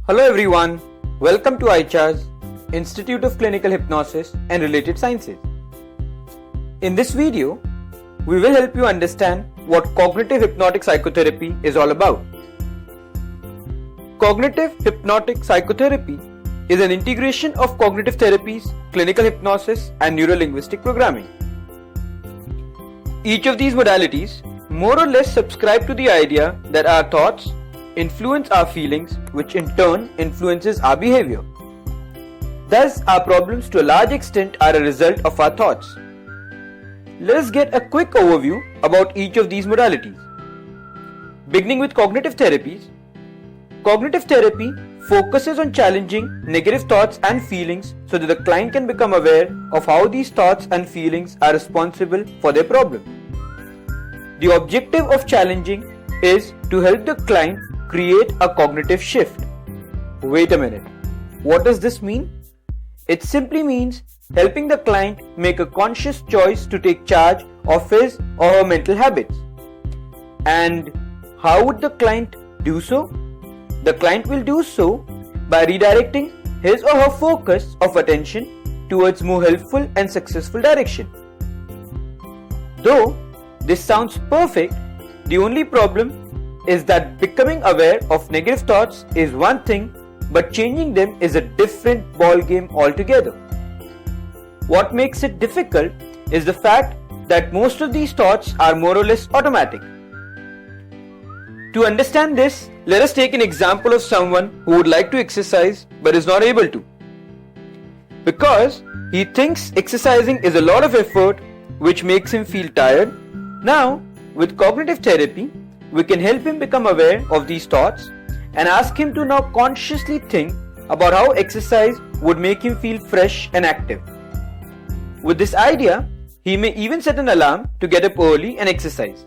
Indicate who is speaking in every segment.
Speaker 1: Hello everyone, welcome to ICHARS, Institute of Clinical Hypnosis and Related Sciences. In this video, we will help you understand what Cognitive Hypnotic Psychotherapy is all about. Cognitive Hypnotic Psychotherapy is an integration of cognitive therapies, clinical hypnosis and neuro-linguistic programming. Each of these modalities more or less subscribe to the idea that our thoughts influence our feelings, which in turn influences our behavior. Thus, our problems to a large extent are a result of our thoughts. Let us get a quick overview about each of these modalities. Beginning with cognitive therapies, cognitive therapy focuses on challenging negative thoughts and feelings so that the client can become aware of how these thoughts and feelings are responsible for their problem. The objective of challenging is to help the client create a cognitive shift. Wait a minute, what does this mean? It simply means helping the client make a conscious choice to take charge of his or her mental habits. And how would the client do so? The client will do so by redirecting his or her focus of attention towards more helpful and successful direction. Though this sounds perfect, the only problem is that becoming aware of negative thoughts is one thing, but changing them is a different ballgame altogether. What makes it difficult is the fact that most of these thoughts are more or less automatic. To understand this, let us take an example of someone who would like to exercise but is not able to. Because he thinks exercising is a lot of effort which makes him feel tired. Now, with cognitive therapy, we can help him become aware of these thoughts and ask him to now consciously think about how exercise would make him feel fresh and active. With this idea, he may even set an alarm to get up early and exercise.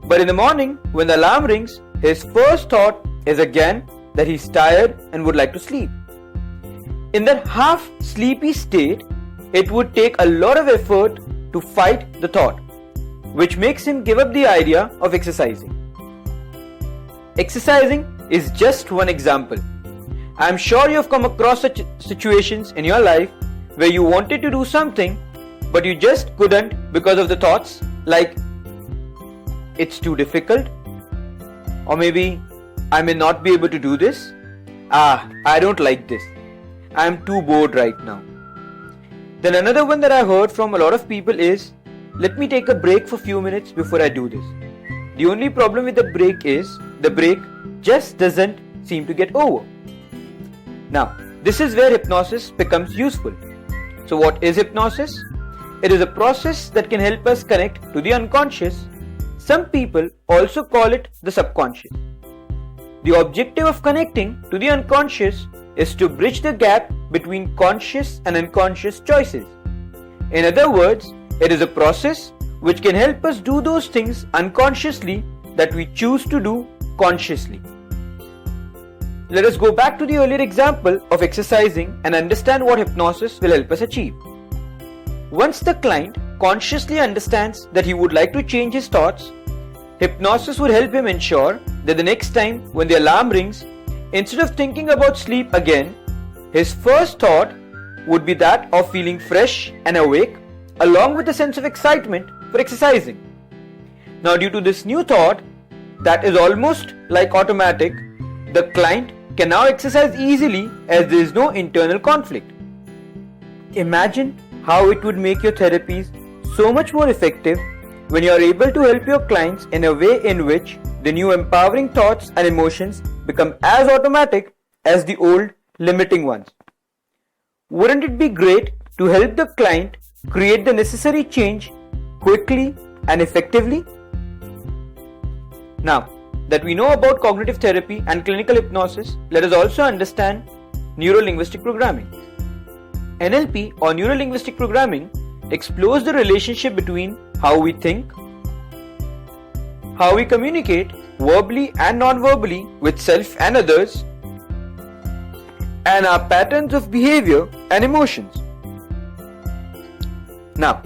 Speaker 1: But in the morning, when the alarm rings, his first thought is again that he's tired and would like to sleep. In that half sleepy state, it would take a lot of effort to fight the thought, which makes him give up the idea of exercising. Exercising is just one example. I am sure you have come across such situations in your life where you wanted to do something but you just couldn't because of the thoughts like, it's too difficult, or maybe I may not be able to do this. I don't like this. I am too bored right now. Then another one that I heard from a lot of people is, let me take a break for a few minutes before I do this. The only problem with the break is the break just doesn't seem to get over. Now, this is where hypnosis becomes useful. So what is hypnosis? It is a process that can help us connect to the unconscious. Some people also call it the subconscious. The objective of connecting to the unconscious is to bridge the gap between conscious and unconscious choices. In other words, it is a process which can help us do those things unconsciously that we choose to do consciously. Let us go back to the earlier example of exercising and understand what hypnosis will help us achieve. Once the client consciously understands that he would like to change his thoughts, hypnosis would help him ensure that the next time when the alarm rings, instead of thinking about sleep again, his first thought would be that of feeling fresh and awake, along with a sense of excitement for exercising. Now, due to this new thought that is almost like automatic, the client can now exercise easily as there is no internal conflict. Imagine how it would make your therapies so much more effective when you are able to help your clients in a way in which the new empowering thoughts and emotions become as automatic as the old limiting ones. Wouldn't it be great to help the client create the necessary change quickly and effectively? Now that we know about cognitive therapy and clinical hypnosis, let us also understand neuro-linguistic programming. NLP or neuro-linguistic programming explores the relationship between how we think, how we communicate verbally and non-verbally with self and others, and our patterns of behavior and emotions. Now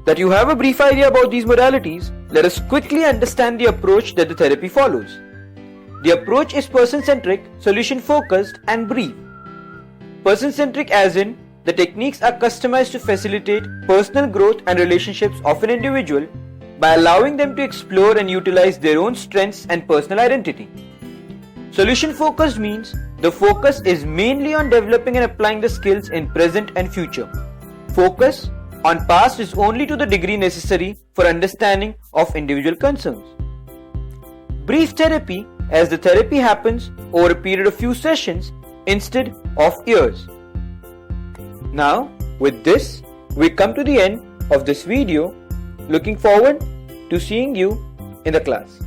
Speaker 1: that you have a brief idea about these modalities, let us quickly understand the approach that the therapy follows. The approach is person-centric, solution-focused, and brief. Person-centric as in, the techniques are customized to facilitate personal growth and relationships of an individual by allowing them to explore and utilize their own strengths and personal identity. Solution-focused means the focus is mainly on developing and applying the skills in present and future. Focus on past is only to the degree necessary for understanding of individual concerns. Brief therapy, as the therapy happens over a period of few sessions instead of years. Now, with this, we come to the end of this video. Looking forward to seeing you in the class.